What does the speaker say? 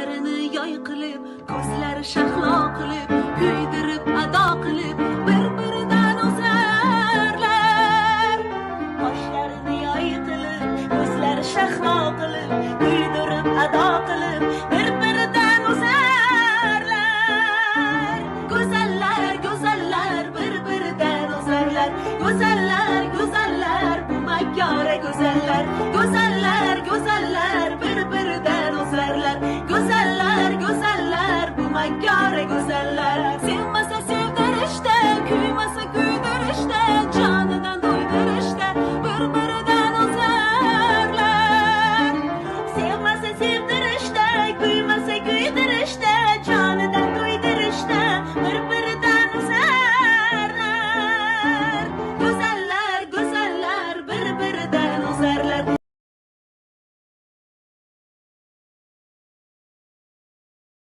Başlarını yay qilib, ko'zlari shahlo qilib, kuydirib ado qilib, bir-biridan o'zarlar. Başlarını yay qilib, ko'zlari shahlo qilib, kuydirib ado qilib